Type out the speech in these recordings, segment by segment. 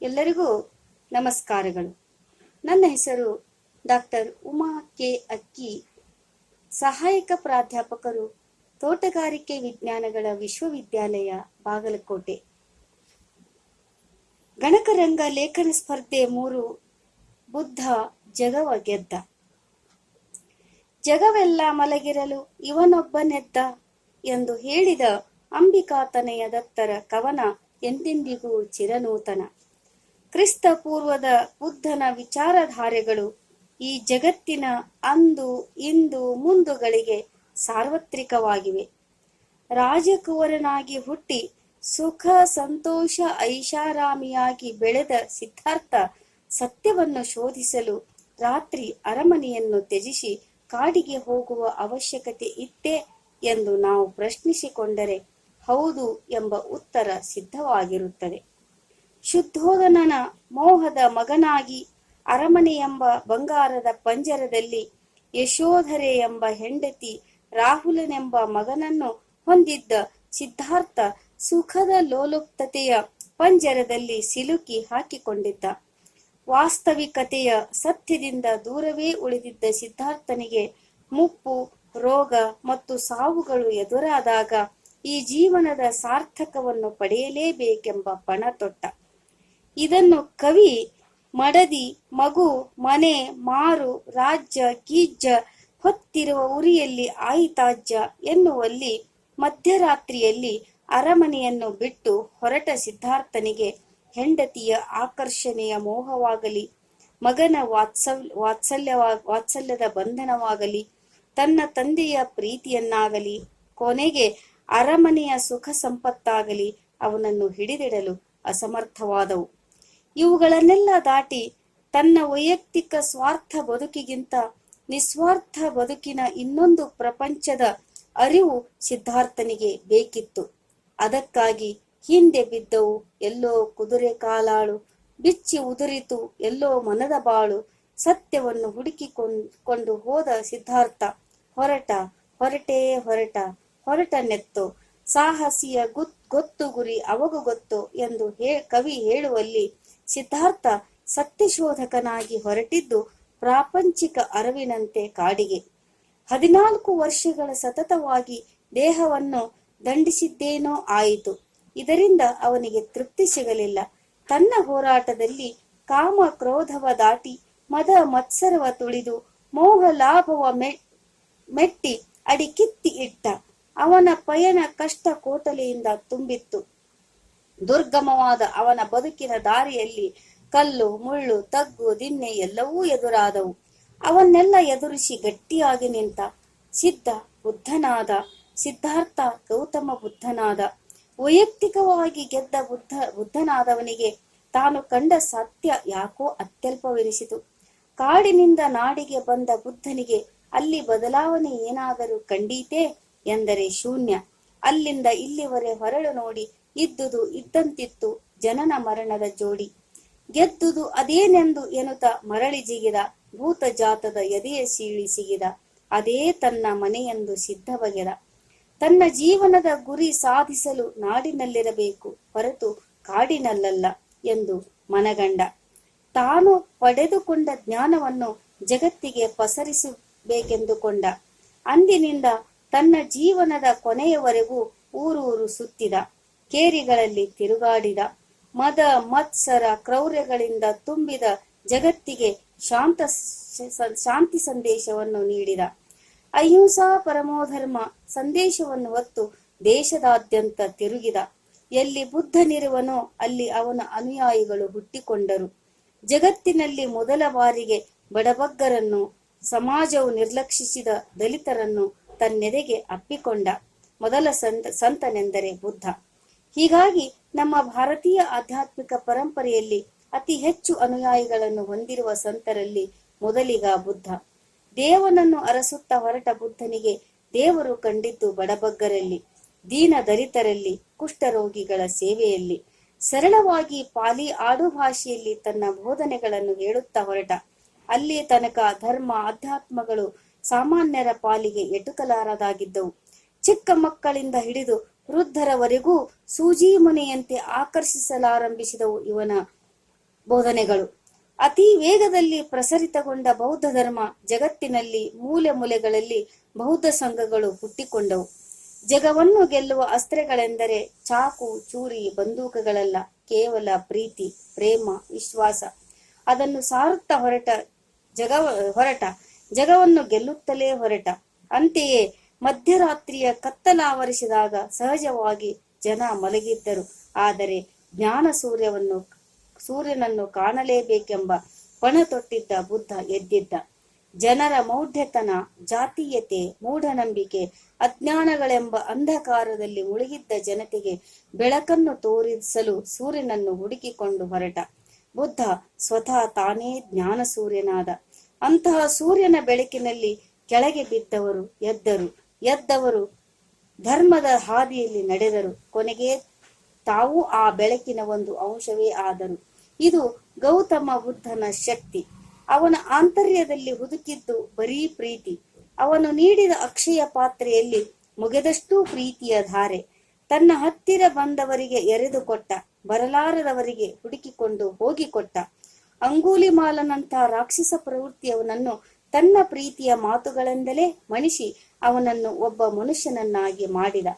ಎಲ್ಲರಿಗೂ ನಮಸ್ಕಾರಗಳು. ನನ್ನ ಹೆಸರು ಡಾಕ್ಟರ್ ಉಮಾ ಕೆ ಅಕ್ಕಿ, ಸಹಾಯಕ ಪ್ರಾಧ್ಯಾಪಕರು, ತೋಟಗಾರಿಕೆ ವಿಜ್ಞಾನಗಳ ವಿಶ್ವವಿದ್ಯಾಲಯ, ಬಾಗಲಕೋಟೆ. ಗಣಕರಂಗ ಲೇಖನ ಸ್ಪರ್ಧೆ 3. ಬುದ್ಧ ಜಗವ ಗೆದ್ದ. ಜಗವೆಲ್ಲ ಮಲಗಿರಲು ಇವನೊಬ್ಬನೆದ್ದ ಎಂದು ಹೇಳಿದ ಅಂಬಿಕಾತನಯ ದತ್ತರ ಕವನ ಎಂದೆಂದಿಗೂ ಚಿರನೂತನ. ಕ್ರಿಸ್ತ ಪೂರ್ವದ ಬುದ್ಧನ ವಿಚಾರಧಾರೆಗಳು ಈ ಜಗತ್ತಿನ ಅಂದು ಇಂದು ಮುಂದುಗಳಿಗೆ ಸಾರ್ವತ್ರಿಕವಾಗಿವೆ. ರಾಜಕುವರನಾಗಿ ಹುಟ್ಟಿ ಸುಖ ಸಂತೋಷ ಐಷಾರಾಮಿಯಾಗಿ ಬೆಳೆದ ಸಿದ್ಧಾರ್ಥ ಸತ್ಯವನ್ನು ಶೋಧಿಸಲು ರಾತ್ರಿ ಅರಮನೆಯನ್ನು ತ್ಯಜಿಸಿ ಕಾಡಿಗೆ ಹೋಗುವ ಅವಶ್ಯಕತೆ ಇತ್ತೇ ಎಂದು ನಾವು ಪ್ರಶ್ನಿಸಿಕೊಂಡರೆ ಹೌದು ಎಂಬ ಉತ್ತರ ಸಿದ್ಧವಾಗಿರುತ್ತದೆ. ಶುದ್ಧೋಧನನ ಮೋಹದ ಮಗನಾಗಿ ಅರಮನೆ ಎಂಬ ಬಂಗಾರದ ಪಂಜರದಲ್ಲಿ ಯಶೋಧರೆ ಎಂಬ ಹೆಂಡತಿ ರಾಹುಲನೆಂಬ ಮಗನನ್ನು ಹೊಂದಿದ್ದ ಸಿದ್ಧಾರ್ಥ ಸುಖದ ಲೋಲುಪ್ತತೆಯ ಪಂಜರದಲ್ಲಿ ಸಿಲುಕಿ ಹಾಕಿಕೊಂಡಿದ್ದ. ವಾಸ್ತವಿಕತೆಯ ಸತ್ಯದಿಂದ ದೂರವೇ ಉಳಿದಿದ್ದ ಸಿದ್ಧಾರ್ಥನಿಗೆ ಮುಪ್ಪು, ರೋಗ ಮತ್ತು ಸಾವುಗಳು ಎದುರಾದಾಗ ಈ ಜೀವನದ ಸಾರ್ಥಕವನ್ನು ಪಡೆಯಲೇಬೇಕೆಂಬ ಪಣ ತೊಟ್ಟ. ಇದನ್ನು ಕವಿ ಮಡದಿ, ಮಗು, ಮನೆ, ಮಾರು, ರಾಜ್ಯ, ಗೀಜ್ಜ ಹೊತ್ತಿರುವ ಉರಿಯಲ್ಲಿ ಆಯಿತಾಜ್ಯ ಎನ್ನುವಲ್ಲಿ ಮಧ್ಯರಾತ್ರಿಯಲ್ಲಿ ಅರಮನೆಯನ್ನು ಬಿಟ್ಟು ಹೊರಟ ಸಿದ್ಧಾರ್ಥನಿಗೆ ಹೆಂಡತಿಯ ಆಕರ್ಷಣೆಯ ಮೋಹವಾಗಲಿ, ಮಗನ ವಾತ್ಸಲ್ಯದ ಬಂಧನವಾಗಲಿ, ತನ್ನ ತಂದೆಯ ಪ್ರೀತಿಯನ್ನಾಗಲಿ, ಕೊನೆಗೆ ಅರಮನೆಯ ಸುಖ ಸಂಪತ್ತಾಗಲಿ ಅವನನ್ನು ಹಿಡಿದಿಡಲು ಅಸಮರ್ಥವಾದವು. ಇವುಗಳನ್ನೆಲ್ಲ ದಾಟಿ ತನ್ನ ವೈಯಕ್ತಿಕ ಸ್ವಾರ್ಥ ಬದುಕಿಗಿಂತ ನಿಸ್ವಾರ್ಥ ಬದುಕಿನ ಇನ್ನೊಂದು ಪ್ರಪಂಚದ ಅರಿವು ಸಿದ್ಧಾರ್ಥನಿಗೆ ಬೇಕಿತ್ತು. ಅದಕ್ಕಾಗಿ ಹಿಂದೆ ಬಿದ್ದವು ಎಲ್ಲೋ ಕುದುರೆ ಕಾಲಾಳು, ಬಿಚ್ಚಿ ಉದುರಿತು ಎಲ್ಲೋ ಮನದ ಬಾಳು. ಸತ್ಯವನ್ನು ಹುಡುಕಿಕೊಂಡು ಹೋದ ಸಿದ್ಧಾರ್ಥ ಹೊರಟನೆತ್ತೋ ಸಾಹಸಿಯ ಗೊತ್ತು ಗುರಿ ಅವಗೂ ಗೊತ್ತು ಎಂದು ಕವಿ ಹೇಳುವಲ್ಲಿ ಸಿದ್ಧಾರ್ಥ ಸತ್ಯಶೋಧಕನಾಗಿ ಹೊರಟಿದ್ದು ಪ್ರಾಪಂಚಿಕ ಅರಿವಿನಂತೆ ಕಾಡಿಗೆ. 14 ವರ್ಷಗಳ ಸತತವಾಗಿ ದೇಹವನ್ನು ದಂಡಿಸಿದ್ದೇನೋ ಆಯಿತು. ಇದರಿಂದ ಅವನಿಗೆ ತೃಪ್ತಿ ಸಿಗಲಿಲ್ಲ. ತನ್ನ ಹೋರಾಟದಲ್ಲಿ ಕಾಮ ಕ್ರೋಧವ ದಾಟಿ ಮದ ಮತ್ಸರವ ತುಳಿದು ಮೋಹ ಲಾಭವ ಮೆಟ್ಟಿ ಅಡಿಕಿತ್ತಿ ಇಟ್ಟ. ಅವನ ಪಯಣ ಕಷ್ಟ ಕೋಟಲೆಯಿಂದ ತುಂಬಿತ್ತು. ದುರ್ಗಮವಾದ ಅವನ ಬದುಕಿನ ದಾರಿಯಲ್ಲಿ ಕಲ್ಲು ಮುಳ್ಳು ತಗ್ಗು ದಿನ್ನೆ ಎಲ್ಲವೂ ಎದುರಾದವು. ಅವನ್ನೆಲ್ಲ ಎದುರಿಸಿ ಗಟ್ಟಿಯಾಗಿ ನಿಂತ ಸಿದ್ಧಾರ್ಥ ಗೌತಮ ಬುದ್ಧನಾದ. ವೈಯಕ್ತಿಕವಾಗಿ ಗೆದ್ದ ಬುದ್ಧನಾದವನಿಗೆ ತಾನು ಕಂಡ ಸತ್ಯ ಯಾಕೋ ಅತ್ಯಲ್ಪವೆನಿಸಿತು. ಕಾಡಿನಿಂದ ನಾಡಿಗೆ ಬಂದ ಬುದ್ಧನಿಗೆ ಅಲ್ಲಿ ಬದಲಾವಣೆ ಏನಾದರೂ ಕಂಡೀತೇ ಎಂದರೆ ಶೂನ್ಯ. ಅಲ್ಲಿಂದ ಇಲ್ಲಿವರೆ ಹೊರಳು ನೋಡಿ ಇದ್ದುದು ಇದ್ದಂತಿತ್ತು ಜನನ ಮರಣದ ಜೋಡಿ. ಗೆದ್ದುದು ಅದೇನೆಂದು ಎನ್ನುತ್ತ ಮರಳಿ ಜಿಗಿದ ಭೂತ ಜಾತದ ಎದೆಯ ಸೀಳಿ ಸಿಗಿದ. ಅದೇ ತನ್ನ ಮನೆಯೆಂದು ಸಿದ್ಧ ಬಗೆದ. ತನ್ನ ಜೀವನದ ಗುರಿ ಸಾಧಿಸಲು ನಾಡಿನಲ್ಲಿರಬೇಕು ಹೊರತು ಕಾಡಿನಲ್ಲಲ್ಲ ಎಂದು ಮನಗಂಡ. ತಾನು ಪಡೆದುಕೊಂಡ ಜ್ಞಾನವನ್ನು ಜಗತ್ತಿಗೆ ಪಸರಿಸಬೇಕೆಂದುಕೊಂಡ. ಅಂದಿನಿಂದ ತನ್ನ ಜೀವನದ ಕೊನೆಯವರೆಗೂ ಊರೂರು ಸುತ್ತಿದ, ಕೇರಿಗಳಲ್ಲಿ ತಿರುಗಾಡಿದ. ಮದ ಮತ್ಸರ ಕ್ರೌರ್ಯಗಳಿಂದ ತುಂಬಿದ ಜಗತ್ತಿಗೆ ಶಾಂತಿ ಸಂದೇಶವನ್ನು ನೀಡಿದ. ಅಹಿಂಸಾ ಪರಮೋಧರ್ಮ ಸಂದೇಶವನ್ನು ಹೊತ್ತು ದೇಶದಾದ್ಯಂತ ತಿರುಗಿದ. ಎಲ್ಲಿ ಬುದ್ಧನಿರುವನೋ ಅಲ್ಲಿ ಅವನ ಅನುಯಾಯಿಗಳು ಹುಟ್ಟಿಕೊಂಡರು. ಜಗತ್ತಿನಲ್ಲಿ ಮೊದಲ ಬಾರಿಗೆ ಬಡಬಗ್ಗರನ್ನು, ಸಮಾಜವು ನಿರ್ಲಕ್ಷಿಸಿದ ದಲಿತರನ್ನು ತನ್ನೆದೆಗೆ ಅಪ್ಪಿಕೊಂಡ ಮೊದಲ ಸಂತನೆಂದರೆ ಬುದ್ಧ. ಹೀಗಾಗಿ ನಮ್ಮ ಭಾರತೀಯ ಆಧ್ಯಾತ್ಮಿಕ ಪರಂಪರೆಯಲ್ಲಿ ಅತಿ ಹೆಚ್ಚು ಅನುಯಾಯಿಗಳನ್ನು ಹೊಂದಿರುವ ಸಂತರಲ್ಲಿ ಮೊದಲಿಗ ಬುದ್ಧ. ದೇವನನ್ನು ಅರಸುತ್ತಾ ಹೊರಟ ಬುದ್ಧನಿಗೆ ದೇವರು ಕಂಡಿದ್ದು ಬಡಬಗ್ಗರಲ್ಲಿ, ದೀನ ದಲಿತರಲ್ಲಿ, ಕುಷ್ಠರೋಗಿಗಳ ಸೇವೆಯಲ್ಲಿ. ಸರಳವಾಗಿ ಪಾಲಿ ಆಡು ಭಾಷೆಯಲ್ಲಿ ತನ್ನ ಬೋಧನೆಗಳನ್ನು ಹೇಳುತ್ತಾ ಹೊರಟ. ಅಲ್ಲಿ ತನಕ ಧರ್ಮ ಅಧ್ಯಾತ್ಮಗಳು ಸಾಮಾನ್ಯರ ಪಾಲಿಗೆ ಎಟುಕಲಾರದಾಗಿದ್ದವು. ಚಿಕ್ಕ ಮಕ್ಕಳಿಂದ ಹಿಡಿದು ವೃದ್ಧರವರೆಗೂ ಸೂಜಿ ಮನೆಯಂತೆ ಆಕರ್ಷಿಸಲಾರಂಭಿಸಿದವು ಇವನ ಬೋಧನೆಗಳು. ಅತಿ ವೇಗದಲ್ಲಿ ಪ್ರಸರಿತಗೊಂಡ ಬೌದ್ಧ ಧರ್ಮ ಜಗತ್ತಿನಲ್ಲಿ ಮೂಲೆ ಮೂಲೆಗಳಲ್ಲಿ ಬೌದ್ಧ ಸಂಘಗಳು ಹುಟ್ಟಿಕೊಂಡವು. ಜಗವನ್ನು ಗೆಲ್ಲುವ ಅಸ್ತ್ರಗಳೆಂದರೆ ಚಾಕು, ಚೂರಿ, ಬಂದೂಕಗಳಲ್ಲ, ಕೇವಲ ಪ್ರೀತಿ, ಪ್ರೇಮ, ವಿಶ್ವಾಸ. ಅದನ್ನು ಸಾರುತ್ತಾ ಹೊರಟ ಜಗವನ್ನು ಗೆಲ್ಲುತ್ತಲೇ ಹೊರಟ. ಅಂತೆಯೇ ಮಧ್ಯರಾತ್ರಿಯ ಕತ್ತಲಾವರಿಸಿದಾಗ ಸಹಜವಾಗಿ ಜನ ಮಲಗಿದ್ದರು. ಆದರೆ ಜ್ಞಾನ ಸೂರ್ಯನನ್ನು ಕಾಣಲೇಬೇಕೆಂಬ ಪಣ ತೊಟ್ಟಿದ್ದ ಬುದ್ಧ ಎದ್ದಿದ್ದ. ಜನರ ಮೌಢ್ಯತನ, ಜಾತೀಯತೆ, ಮೂಢನಂಬಿಕೆ, ಅಜ್ಞಾನಗಳೆಂಬ ಅಂಧಕಾರದಲ್ಲಿ ಮುಳುಗಿದ್ದ ಜನತೆಗೆ ಬೆಳಕನ್ನು ತೋರಿಸಲು ಸೂರ್ಯನನ್ನು ಹುಡುಕಿಕೊಂಡು ಹೊರಟ. ಬುದ್ಧ ಸ್ವತಃ ತಾನೇ ಜ್ಞಾನ ಸೂರ್ಯನಾದ. ಅಂತಹ ಸೂರ್ಯನ ಬೆಳಕಿನಲ್ಲಿ ಕೆಳಗೆ ಬಿದ್ದವರು ಎದ್ದವರು ಧರ್ಮದ ಹಾದಿಯಲ್ಲಿ ನಡೆದರು. ಕೊನೆಗೆ ತಾವು ಆ ಬೆಳಕಿನ ಒಂದು ಅಂಶವೇ ಆದರು. ಇದು ಗೌತಮ ಬುದ್ಧನ ಶಕ್ತಿ. ಅವನ ಆಂತರ್ಯದಲ್ಲಿ ಹುದುಕಿದ್ದು ಬರೀ ಪ್ರೀತಿ. ಅವನು ನೀಡಿದ ಅಕ್ಷಯ ಪಾತ್ರೆಯಲ್ಲಿ ಮುಗಿದಷ್ಟು ಪ್ರೀತಿಯ ಧಾರೆ. ತನ್ನ ಹತ್ತಿರ ಬಂದವರಿಗೆ ಎರೆದು ಕೊಟ್ಟ, ಬರಲಾರದವರಿಗೆ ಹುಡುಕಿಕೊಂಡು ಹೋಗಿಕೊಟ್ಟ. ಅಂಗುಲಿಮಾಲನಂಥ ರಾಕ್ಷಸ ಪ್ರವೃತ್ತಿಯವನನ್ನು ತನ್ನ ಪ್ರೀತಿಯ ಮಾತುಗಳಿಂದಲೇ ಮಣಿಸಿ ಅವನನ್ನು ಒಬ್ಬ ಮನುಷ್ಯನನ್ನಾಗಿ ಮಾಡಿದ,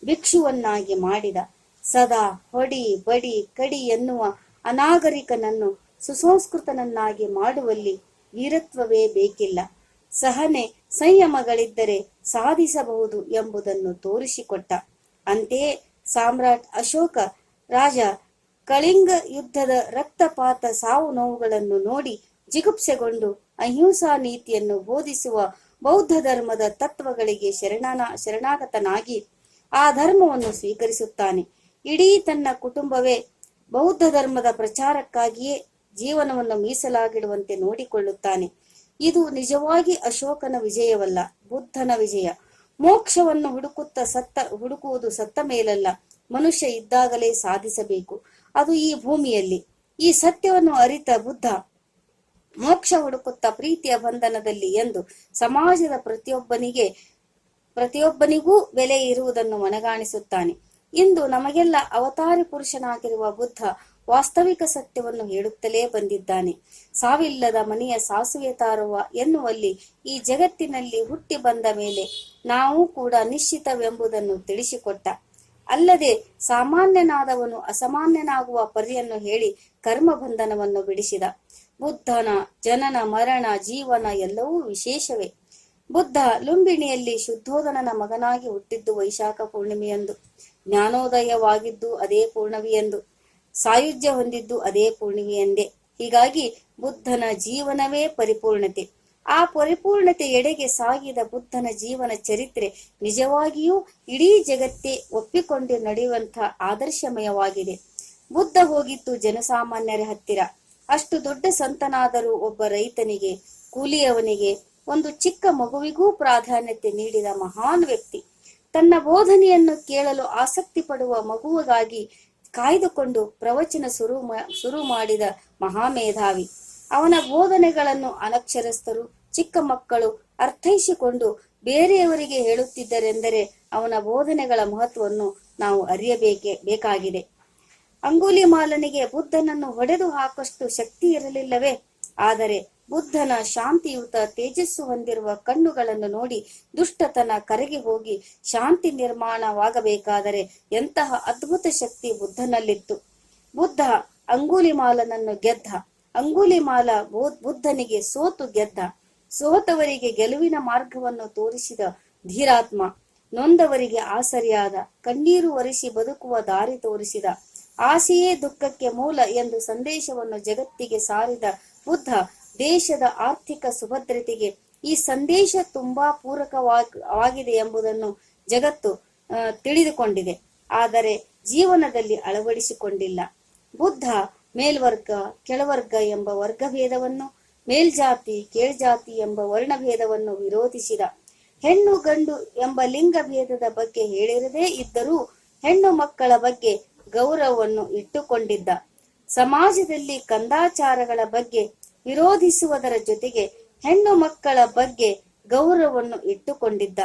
ಭಿಕ್ಷುವನ್ನಾಗಿ ಮಾಡಿದ. ಸದಾ ಹೊಡಿ ಬಡಿ ಕಡಿ ಎನ್ನುವ ಅನಾಗರಿಕನನ್ನು ಸುಸಂಸ್ಕೃತನನ್ನಾಗಿ ಮಾಡುವಲ್ಲಿ ವೀರತ್ವವೇ ಬೇಕಿಲ್ಲ. ಸಹನೆ, ಸಂಯಮಗಳಿದ್ದರೆ ಸಾಧಿಸಬಹುದು ಎಂಬುದನ್ನು ತೋರಿಸಿಕೊಟ್ಟ. ಅಂತೆಯೇ ಸಾಮ್ರಾಟ್ ಅಶೋಕ ರಾಜ ಕಳಿಂಗ ಯುದ್ಧದ ರಕ್ತಪಾತ, ಸಾವು ನೋವುಗಳನ್ನು ನೋಡಿ ಜಿಗುಪ್ಸೆಗೊಂಡು ಅಹಿಂಸಾ ನೀತಿಯನ್ನು ಬೋಧಿಸುವ ಬೌದ್ಧ ಧರ್ಮದ ತತ್ವಗಳಿಗೆ ಶರಣಾಗತನಾಗಿ ಆ ಧರ್ಮವನ್ನು ಸ್ವೀಕರಿಸುತ್ತಾನೆ. ಇಡೀ ತನ್ನ ಕುಟುಂಬವೇ ಬೌದ್ಧ ಧರ್ಮದ ಪ್ರಚಾರಕ್ಕಾಗಿಯೇ ಜೀವನವನ್ನು ಮೀಸಲಾಗಿಡುವಂತೆ ನೋಡಿಕೊಳ್ಳುತ್ತಾನೆ. ಇದು ನಿಜವಾಗಿ ಅಶೋಕನ ವಿಜಯವಲ್ಲ, ಬುದ್ಧನ ವಿಜಯ. ಮೋಕ್ಷವನ್ನು ಹುಡುಕುವುದು ಸತ್ತ ಮೇಲಲ್ಲ, ಮನುಷ್ಯ ಇದ್ದಾಗಲೇ ಸಾಧಿಸಬೇಕು. ಅದು ಈ ಭೂಮಿಯಲ್ಲಿ. ಈ ಸತ್ಯವನ್ನು ಅರಿತ ಬುದ್ಧ ಮೋಕ್ಷ ಹುಡುಕುತ್ತಾ ಪ್ರೀತಿಯ ಬಂಧನದಲ್ಲಿ ಎಂದು ಸಮಾಜದ ಪ್ರತಿಯೊಬ್ಬನಿಗೂ ಬೆಲೆ ಇರುವುದನ್ನು ಮನಗಾಣಿಸುತ್ತಾನೆ. ಇಂದು ನಮಗೆಲ್ಲ ಅವತಾರಿ ಪುರುಷನಾಗಿರುವ ಬುದ್ಧ ವಾಸ್ತವಿಕ ಸತ್ಯವನ್ನು ಹೇಳುತ್ತಲೇ ಬಂದಿದ್ದಾನೆ. ಸಾವಿಲ್ಲದ ಮನೆಯ ಸಾಸುವೆ ತಾರುವ ಎನ್ನುವಲ್ಲಿ ಈ ಜಗತ್ತಿನಲ್ಲಿ ಹುಟ್ಟಿ ಬಂದ ಮೇಲೆ ನಾವು ಕೂಡ ನಿಶ್ಚಿತವೆಂಬುದನ್ನು ತಿಳಿಸಿಕೊಟ್ಟ. ಅಲ್ಲದೆ ಸಾಮಾನ್ಯನಾದವನು ಅಸಾಮಾನ್ಯನಾಗುವ ಪರಿಯನ್ನು ಹೇಳಿ ಕರ್ಮ ಬಂಧನವನ್ನು ಬಿಡಿಸಿದ. ಬುದ್ಧನ ಜನನ, ಮರಣ, ಜೀವನ ಎಲ್ಲವೂ ವಿಶೇಷವೇ. ಬುದ್ಧ ಲುಂಬಿಣಿಯಲ್ಲಿ ಶುದ್ಧೋಧನನ ಮಗನಾಗಿ ಹುಟ್ಟಿದ್ದು ವೈಶಾಖ ಪೂರ್ಣಿಮೆಯಂದು, ಜ್ಞಾನೋದಯವಾಗಿದ್ದು ಅದೇ ಪೂರ್ಣವಿಯೆಂದು, ಸಾಯುಜ್ಯ ಹೊಂದಿದ್ದು ಅದೇ ಪೂರ್ಣಿಮೆಯೆಂದೇ. ಹೀಗಾಗಿ ಬುದ್ಧನ ಜೀವನವೇ ಪರಿಪೂರ್ಣತೆ. ಆ ಪರಿಪೂರ್ಣತೆ ಎಡೆಗೆ ಸಾಗಿದ ಬುದ್ಧನ ಜೀವನ ಚರಿತ್ರೆ ನಿಜವಾಗಿಯೂ ಇಡೀ ಜಗತ್ತೇ ಒಪ್ಪಿಕೊಂಡು ನಡೆಯುವಂಥ ಆದರ್ಶಮಯವಾಗಿದೆ. ಬುದ್ಧ ಹೋಗಿದ್ದು ಜನಸಾಮಾನ್ಯರ ಹತ್ತಿರ. ಅಷ್ಟು ದೊಡ್ಡ ಸಂತನಾದರೂ ಒಬ್ಬ ರೈತನಿಗೆ, ಕೂಲಿಯವನಿಗೆ, ಒಂದು ಚಿಕ್ಕ ಮಗುವಿಗೂ ಪ್ರಾಧಾನ್ಯತೆ ನೀಡಿದ ಮಹಾನ್ ವ್ಯಕ್ತಿ. ತನ್ನ ಬೋಧನೆಯನ್ನು ಕೇಳಲು ಆಸಕ್ತಿ ಪಡುವ ಮಗುವಿಗಾಗಿ ಕಾಯ್ದುಕೊಂಡು ಪ್ರವಚನ ಶುರು ಮಾಡಿದ ಮಹಾಮೇಧಾವಿ. ಅವನ ಬೋಧನೆಗಳನ್ನು ಅನಕ್ಷರಸ್ಥರು, ಚಿಕ್ಕ ಮಕ್ಕಳು ಅರ್ಥೈಸಿಕೊಂಡು ಬೇರೆಯವರಿಗೆ ಹೇಳುತ್ತಿದ್ದರೆಂದರೆ ಅವನ ಬೋಧನೆಗಳ ಮಹತ್ವವನ್ನು ನಾವು ಬೇಕಾಗಿದೆ. ಅಂಗುಲಿಮಾಲನಿಗೆ ಬುದ್ಧನನ್ನು ಹೊಡೆದು ಹಾಕಷ್ಟು ಶಕ್ತಿ ಇರಲಿಲ್ಲವೇ? ಆದರೆ ಬುದ್ಧನ ಶಾಂತಿಯುತ ತೇಜಸ್ಸು ಹೊಂದಿರುವ ಕಣ್ಣುಗಳನ್ನು ನೋಡಿ ದುಷ್ಟತನ ಕರಗಿ ಹೋಗಿ ಶಾಂತಿ ನಿರ್ಮಾಣವಾಗಬೇಕಾದರೆ ಎಂತಹ ಅದ್ಭುತ ಶಕ್ತಿ ಬುದ್ಧನಲ್ಲಿತ್ತು. ಬುದ್ಧ ಅಂಗುಲಿಮಾಲನನ್ನು ಗೆದ್ದ. ಅಂಗುಲಿಮಾಲ ಬುದ್ಧನಿಗೆ ಸೋತು ಗೆದ್ದ. ಸೋತವರಿಗೆ ಗೆಲುವಿನ ಮಾರ್ಗವನ್ನು ತೋರಿಸಿದ ಧೀರಾತ್ಮ. ನೊಂದವರಿಗೆ ಆಸರಿಯಾದ, ಕಣ್ಣೀರು ಒರೆಸಿ ಬದುಕುವ ದಾರಿ ತೋರಿಸಿದ, ಆಸೆಯೇ ದುಃಖಕ್ಕೆ ಮೂಲ ಎಂದು ಸಂದೇಶವನ್ನು ಜಗತ್ತಿಗೆ ಸಾರಿದ ಬುದ್ಧ ದೇಶದ ಆರ್ಥಿಕ ಸುಭದ್ರತೆಗೆ ಈ ಸಂದೇಶ ತುಂಬಾ ಪೂರಕವಾಗಿದೆ ಎಂಬುದನ್ನು ಜಗತ್ತು ತಿಳಿದುಕೊಂಡಿದೆ. ಆದರೆ ಜೀವನದಲ್ಲಿ ಅಳವಡಿಸಿಕೊಂಡಿಲ್ಲ. ಬುದ್ಧ ಮೇಲ್ವರ್ಗ ಕೆಳವರ್ಗ ಎಂಬ ವರ್ಗಭೇದವನ್ನು, ಮೇಲ್ಜಾತಿ ಕೀಳ್ಜಾತಿ ಎಂಬ ವರ್ಣಭೇದವನ್ನು ವಿರೋಧಿಸಿದ. ಹೆಣ್ಣು ಗಂಡು ಎಂಬ ಲಿಂಗ ಭೇದದ ಬಗ್ಗೆ ಹೇಳಿರದೇ ಇದ್ದರೂ ಹೆಣ್ಣು ಮಕ್ಕಳ ಬಗ್ಗೆ ಗೌರವವನ್ನು ಇಟ್ಟುಕೊಂಡಿದ್ದ. ಸಮಾಜದಲ್ಲಿ ಕಂದಾಚಾರಗಳ ಬಗ್ಗೆ ವಿರೋಧಿಸುವುದರ ಜೊತೆಗೆ ಹೆಣ್ಣು ಮಕ್ಕಳ ಬಗ್ಗೆ ಗೌರವವನ್ನು ಇಟ್ಟುಕೊಂಡಿದ್ದ.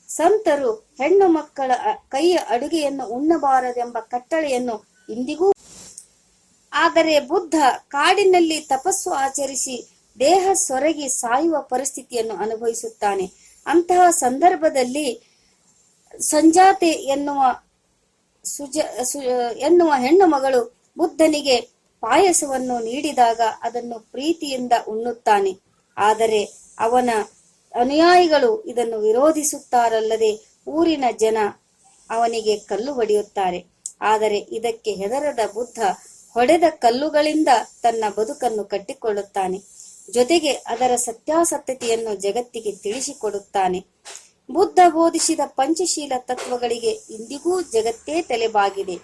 ಸಂತರು ಹೆಣ್ಣು ಮಕ್ಕಳ ಕೈಯ ಅಡುಗೆಯನ್ನು ಉಣ್ಣಬಾರದೆಂಬ ಕಟ್ಟಳೆಯನ್ನು ಇಂದಿಗೂ ಆದರೆ ಬುದ್ಧ ಕಾಡಿನಲ್ಲಿ ತಪಸ್ಸು ಆಚರಿಸಿ ದೇಹ ಸೊರಗಿ ಸಾಯುವ ಪರಿಸ್ಥಿತಿಯನ್ನು ಅನುಭವಿಸುತ್ತಾನೆ. ಅಂತಹ ಸಂದರ್ಭದಲ್ಲಿ ಸಂಜಾತೆ ಎನ್ನುವ ಹೆಣ್ಣು ಮಗಳು ಬುದ್ಧನಿಗೆ ಪಾಯಸವನ್ನು ನೀಡಿದಾಗ ಅದನ್ನು ಪ್ರೀತಿಯಿಂದ ಉಣ್ಣುತ್ತಾನೆ. ಆದರೆ ಅವನ ಅನುಯಾಯಿಗಳು ಇದನ್ನು ವಿರೋಧಿಸುತ್ತಾರಲ್ಲದೆ ಊರಿನ ಜನ ಅವನಿಗೆ ಕಲ್ಲು ಹೊಡೆಯುತ್ತಾರೆ. ಆದರೆ ಇದಕ್ಕೆ ಹೆದರದ ಬುದ್ಧ ಹೊಡೆದ ಕಲ್ಲುಗಳಿಂದ ತನ್ನ ಬದುಕನ್ನು ಕಟ್ಟಿಕೊಳ್ಳುತ್ತಾನೆ. ಜೊತೆಗೆ ಅದರ ಸತ್ಯಾಸತ್ಯತೆಯನ್ನು ಜಗತ್ತಿಗೆ ತಿಳಿಸಿಕೊಡುತ್ತಾನೆ. ಬುದ್ಧ ಬೋಧಿಸಿದ ಪಂಚಶೀಲ ತತ್ವಗಳಿಗೆ ಇಂದಿಗೂ ಜಗತ್ತೇ ತಲೆಬಾಗಿದೆ.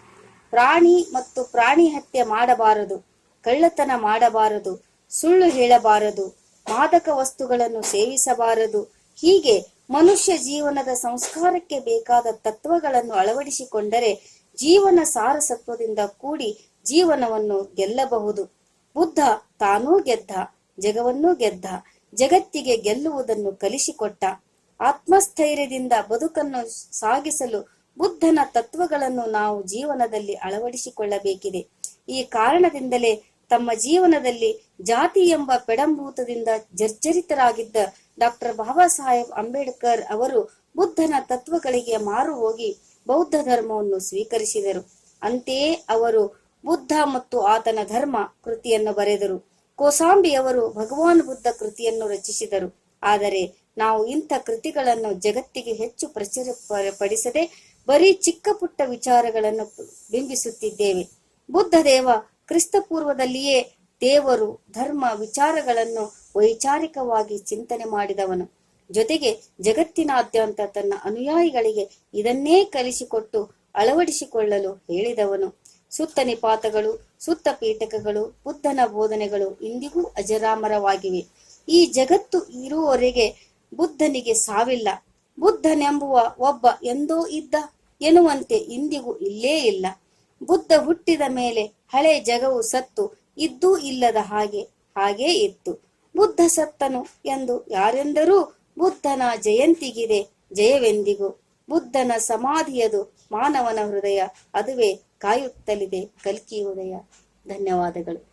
ಪ್ರಾಣಿ ಮತ್ತು ಪ್ರಾಣಿ ಹತ್ಯೆ ಮಾಡಬಾರದು, ಕಳ್ಳತನ ಮಾಡಬಾರದು, ಸುಳ್ಳು ಹೇಳಬಾರದು, ಮಾದಕ ವಸ್ತುಗಳನ್ನು ಸೇವಿಸಬಾರದು. ಹೀಗೆ ಮನುಷ್ಯ ಜೀವನದ ಸಂಸ್ಕಾರಕ್ಕೆ ಬೇಕಾದ ತತ್ವಗಳನ್ನು ಅಳವಡಿಸಿಕೊಂಡರೆ ಜೀವನ ಸಾರಸತ್ವದಿಂದ ಕೂಡಿ ಜೀವನವನ್ನು ಗೆಲ್ಲಬಹುದು. ಬುದ್ಧ ತಾನೂ ಗೆದ್ದ, ಜಗವನ್ನೂ ಗೆದ್ದ, ಜಗತ್ತಿಗೆ ಗೆಲ್ಲುವುದನ್ನು ಕಲಿಸಿಕೊಟ್ಟ. ಆತ್ಮಸ್ಥೈರ್ಯದಿಂದ ಬದುಕನ್ನು ಸಾಗಿಸಲು ಬುದ್ಧನ ತತ್ವಗಳನ್ನು ನಾವು ಜೀವನದಲ್ಲಿ ಅಳವಡಿಸಿಕೊಳ್ಳಬೇಕಿದೆ. ಈ ಕಾರಣದಿಂದಲೇ ತಮ್ಮ ಜೀವನದಲ್ಲಿ ಜಾತಿ ಎಂಬ ಪೆಡಂಭೂತದಿಂದ ಜರ್ಜರಿತರಾಗಿದ್ದ ಡಾಕ್ಟರ್ ಬಾಬಾ ಸಾಹೇಬ್ ಅಂಬೇಡ್ಕರ್ ಅವರು ಬುದ್ಧನ ತತ್ವಗಳಿಗೆ ಮಾರು ಹೋಗಿ ಬೌದ್ಧ ಧರ್ಮವನ್ನು ಸ್ವೀಕರಿಸಿದರು. ಅಂತೆಯೇ ಅವರು ಬುದ್ಧ ಮತ್ತು ಆತನ ಧರ್ಮ ಕೃತಿಯನ್ನು ಬರೆದರು. ಕೋಸಾಂಬಿಯವರು ಭಗವಾನ್ ಬುದ್ಧ ಕೃತಿಯನ್ನು ರಚಿಸಿದರು. ಆದರೆ ನಾವು ಇಂಥ ಕೃತಿಗಳನ್ನು ಜಗತ್ತಿಗೆ ಹೆಚ್ಚು ಪ್ರಚುರಪಡಿಸದೆ ಬರೀ ಚಿಕ್ಕ ಪುಟ್ಟ ವಿಚಾರಗಳನ್ನು ಬಿಂಬಿಸುತ್ತಿದ್ದೇವೆ. ಬುದ್ಧ ದೇವ ಕ್ರಿಸ್ತಪೂರ್ವದಲ್ಲಿಯೇ ದೇವರು ಧರ್ಮ ವಿಚಾರಗಳನ್ನು ವೈಚಾರಿಕವಾಗಿ ಚಿಂತನೆ ಮಾಡಿದವನು. ಜೊತೆಗೆ ಜಗತ್ತಿನಾದ್ಯಂತ ತನ್ನ ಅನುಯಾಯಿಗಳಿಗೆ ಇದನ್ನೇ ಕಲಿಸಿಕೊಟ್ಟು ಅಳವಡಿಸಿಕೊಳ್ಳಲು ಹೇಳಿದವನು. ಸುತ್ತ ನಿಪಾತಗಳು, ಸುತ್ತ ಪೀಠಕಗಳು, ಬುದ್ಧನ ಬೋಧನೆಗಳು ಇಂದಿಗೂ ಅಜರಾಮರವಾಗಿವೆ. ಈ ಜಗತ್ತು ಇರುವವರೆಗೆ ಬುದ್ಧನಿಗೆ ಸಾವಿಲ್ಲ. ಬುದ್ಧನೆಂಬುವ ಒಬ್ಬ ಎಂದೋ ಇದ್ದ ಎನ್ನುವಂತೆ ಇಂದಿಗೂ ಇಲ್ಲೇ ಇಲ್ಲ. ಬುದ್ಧ ಹುಟ್ಟಿದ ಮೇಲೆ ಹಳೆ ಜಗವು ಸತ್ತು ಇದ್ದೂ ಇಲ್ಲದ ಹಾಗೇ ಇತ್ತು. ಬುದ್ಧ ಸತ್ತನು ಎಂದು ಯಾರೆಂದರೂ ಬುದ್ಧನ ಜಯಂತಿಗಿದೆ ಜಯವೆಂದಿಗೂ. ಬುದ್ಧನ ಸಮಾಧಿಯದು ಮಾನವನ ಹೃದಯ, ಅದುವೇ ಕಾಯುತ್ತಲಿದೆ ಕಲ್ಕಿ ಉದಯ. ಧನ್ಯವಾದಗಳು.